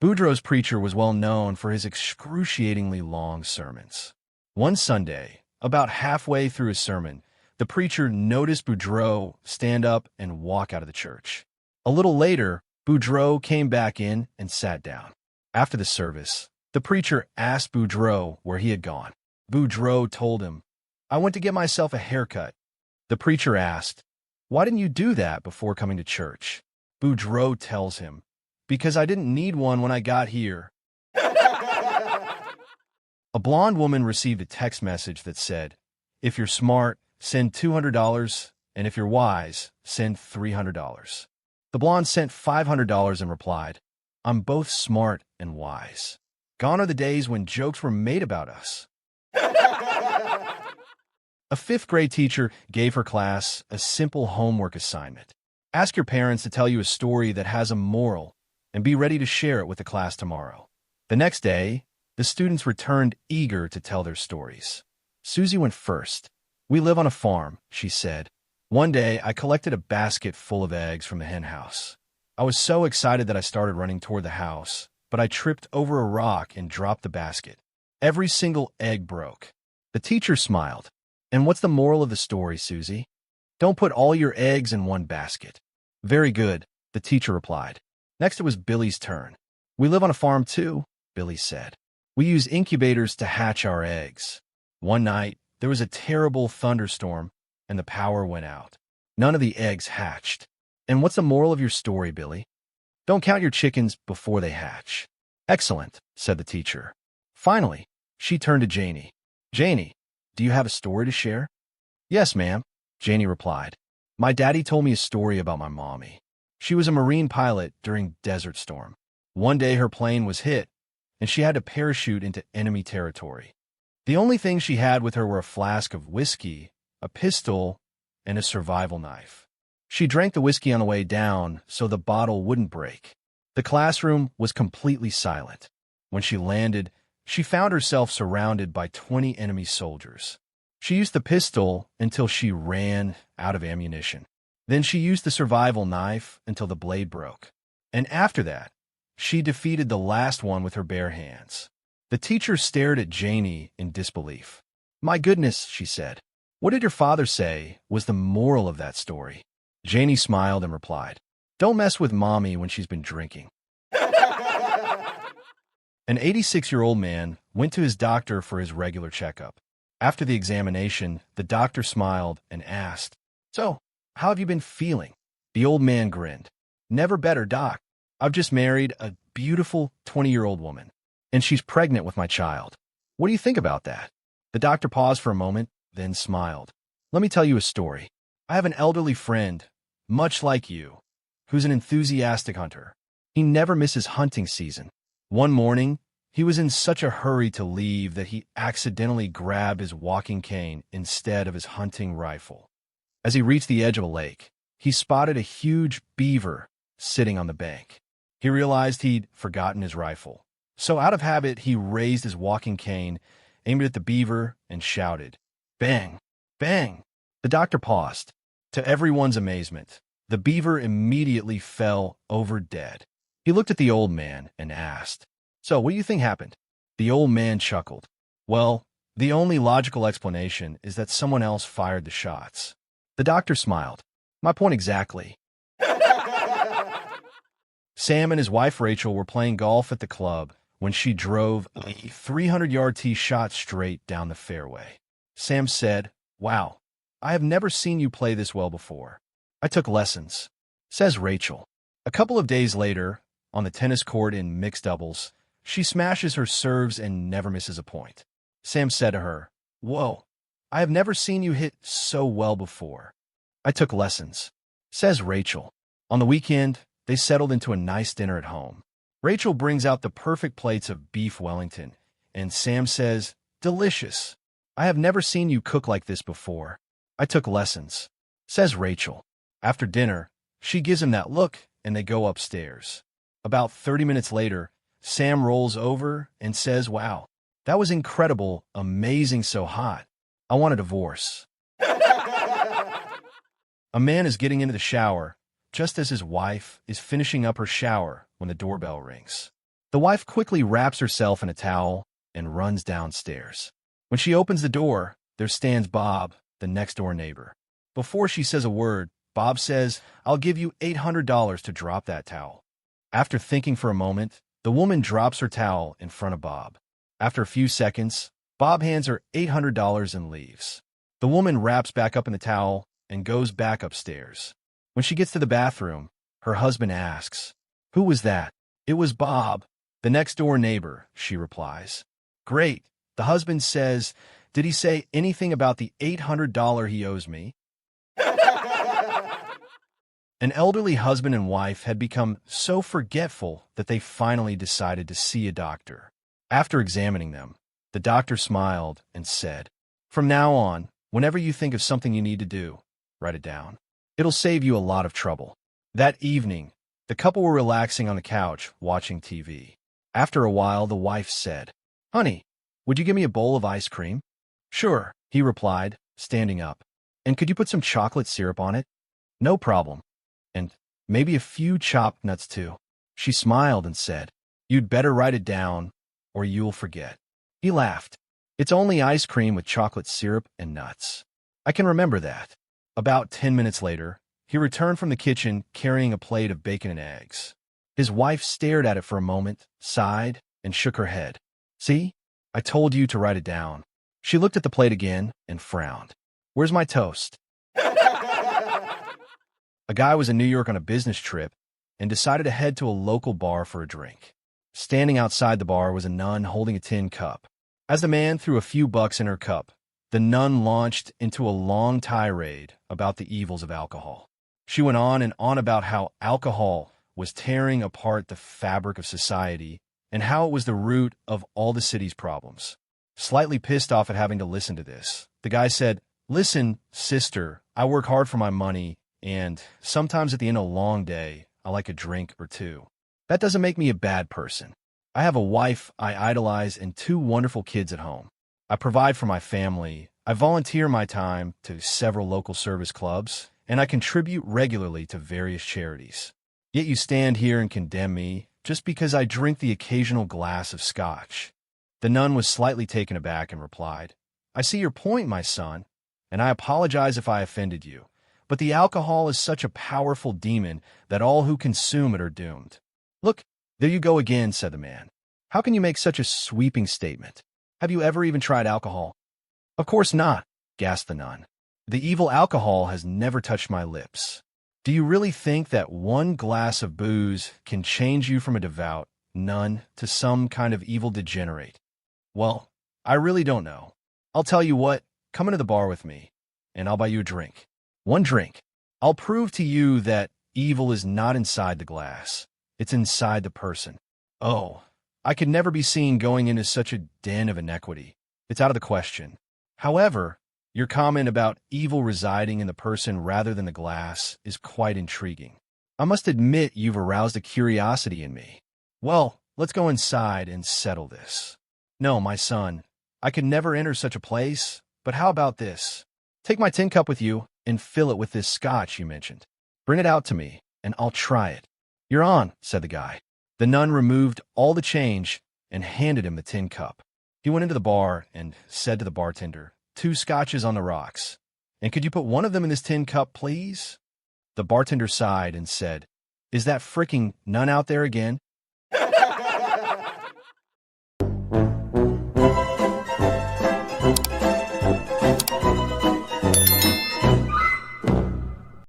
Boudreaux's preacher was well known for his excruciatingly long sermons. One Sunday, about halfway through his sermon, the preacher noticed Boudreaux stand up and walk out of the church. A little later, Boudreaux came back in and sat down. After the service, the preacher asked Boudreaux where he had gone. Boudreaux told him, "I went to get myself a haircut." The preacher asked, "Why didn't you do that before coming to church?" Boudreaux tells him, "Because I didn't need one when I got here." A blonde woman received a text message that said, "If you're smart, send $200, and if you're wise, send $300. The blonde sent $500 and replied, "I'm both smart and wise. Gone are the days when jokes were made about us." A fifth-grade teacher gave her class a simple homework assignment. Ask your parents to tell you a story that has a moral, and be ready to share it with the class tomorrow. The next day, the students returned eager to tell their stories. Susie went first. "We live on a farm," she said. "One day, I collected a basket full of eggs from the hen house. I was so excited that I started running toward the house, but I tripped over a rock and dropped the basket. Every single egg broke." The teacher smiled. "And what's the moral of the story, Susie?" "Don't put all your eggs in one basket." "Very good," the teacher replied. Next, it was Billy's turn. "We live on a farm too," Billy said. "We use incubators to hatch our eggs. One night, there was a terrible thunderstorm, and the power went out. None of the eggs hatched." "And what's the moral of your story, Billy?" "Don't count your chickens before they hatch." "Excellent," said the teacher. Finally, she turned to Janie. "Janie, do you have a story to share?" "Yes, ma'am," Janie replied. "My daddy told me a story about my mommy. She was a Marine pilot during Desert Storm. One day her plane was hit, and she had to parachute into enemy territory. The only thing she had with her were a flask of whiskey, a pistol, and a survival knife. She drank the whiskey on the way down so the bottle wouldn't break. The classroom was completely silent. When she landed, she found herself surrounded by 20 enemy soldiers. She used the pistol until she ran out of ammunition. Then she used the survival knife until the blade broke. And after that, she defeated the last one with her bare hands. The teacher stared at Janie in disbelief. "My goodness," she said. "What did your father say was the moral of that story?" Janie smiled and replied, "Don't mess with mommy when she's been drinking." An 86-year-old man went to his doctor for his regular checkup. After the examination, the doctor smiled and asked, "So, how have you been feeling?" The old man grinned. "Never better, doc. I've just married a beautiful 20-year-old woman, and she's pregnant with my child. What do you think about that?" The doctor paused for a moment, then smiled. "Let me tell you a story. I have an elderly friend, much like you, who's an enthusiastic hunter. He never misses hunting season. One morning, he was in such a hurry to leave that he accidentally grabbed his walking cane instead of his hunting rifle. As he reached the edge of a lake, he spotted a huge beaver sitting on the bank. He realized he'd forgotten his rifle. So out of habit, he raised his walking cane, aimed it at the beaver, and shouted, 'Bang! Bang!' The doctor paused. To everyone's amazement, the beaver immediately fell over dead. He looked at the old man and asked, 'So, what do you think happened?' The old man chuckled. 'Well, the only logical explanation is that someone else fired the shots.' The doctor smiled. 'My point exactly.'" Sam and his wife Rachel were playing golf at the club when she drove a 300-yard tee shot straight down the fairway. Sam said, "Wow, I have never seen you play this well before. I took lessons," says Rachel. A couple of days later, on the tennis court in mixed doubles, she smashes her serves and never misses a point. Sam said to her, "Whoa, I have never seen you hit so well before." "I took lessons," says Rachel. On the weekend, they settled into a nice dinner at home. Rachel brings out the perfect plates of beef Wellington, and Sam says, "Delicious. I have never seen you cook like this before." "I took lessons," says Rachel. After dinner, she gives him that look, and they go upstairs. About 30 minutes later, Sam rolls over and says, "Wow, that was incredible, amazing, so hot. I want a divorce." A man is getting into the shower just as his wife is finishing up her shower when the doorbell rings. The wife quickly wraps herself in a towel and runs downstairs. When she opens the door, there stands Bob, the next-door neighbor. Before she says a word, Bob says, "I'll give you $800 to drop that towel." After thinking for a moment, the woman drops her towel in front of Bob. After a few seconds, Bob hands her $800 and leaves. The woman wraps back up in the towel and goes back upstairs. When she gets to the bathroom, her husband asks, "Who was that?" "It was Bob, the next-door neighbor," she replies. "Great." The husband says, "Did he say anything about the $800 he owes me?" An elderly husband and wife had become so forgetful that they finally decided to see a doctor. After examining them, the doctor smiled and said, "From now on, whenever you think of something you need to do, write it down. It'll save you a lot of trouble." That evening, the couple were relaxing on the couch watching TV. After a while, the wife said, "Honey, would you give me a bowl of ice cream?" "Sure," he replied, standing up. "And could you put some chocolate syrup on it?" "No problem. And maybe a few chopped nuts too." She smiled and said, "You'd better write it down, or you'll forget." He laughed. "It's only ice cream with chocolate syrup and nuts. I can remember that." About 10 minutes later, he returned from the kitchen carrying a plate of bacon and eggs. His wife stared at it for a moment, sighed, and shook her head. "See? I told you to write it down." She looked at the plate again and frowned. "Where's my toast?" A guy was in New York on a business trip and decided to head to a local bar for a drink. Standing outside the bar was a nun holding a tin cup. As the man threw a few bucks in her cup, the nun launched into a long tirade about the evils of alcohol. She went on and on about how alcohol was tearing apart the fabric of society and how it was the root of all the city's problems. Slightly pissed off at having to listen to this, the guy said, "Listen, sister, I work hard for my money, and sometimes at the end of a long day, I like a drink or two. That doesn't make me a bad person. I have a wife I idolize and 2 wonderful kids at home. I provide for my family. I volunteer my time to several local service clubs, and I contribute regularly to various charities. Yet you stand here and condemn me just because I drink the occasional glass of scotch." The nun was slightly taken aback and replied, "I see your point, my son, and I apologize if I offended you. But the alcohol is such a powerful demon that all who consume it are doomed." "Look, there you go again," said the man. "How can you make such a sweeping statement? Have you ever even tried alcohol?" "Of course not," gasped the nun. "The evil alcohol has never touched my lips. Do you really think that one glass of booze can change you from a devout nun to some kind of evil degenerate?" "Well, I really don't know. I'll tell you what, come into the bar with me, and I'll buy you a drink. One drink. I'll prove to you that evil is not inside the glass. It's inside the person." "Oh, I could never be seen going into such a den of iniquity. It's out of the question. However, your comment about evil residing in the person rather than the glass is quite intriguing. I must admit you've aroused a curiosity in me. Well, let's go inside and settle this." "No, my son, I could never enter such a place, but how about this? Take my tin cup with you and fill it with this scotch you mentioned. Bring it out to me, and I'll try it." "You're on," said the guy. The nun removed all the change and handed him the tin cup. He went into the bar and said to the bartender, "2 scotches on the rocks. And could you put one of them in this tin cup, please?" The bartender sighed and said, "Is that fricking nun out there again?"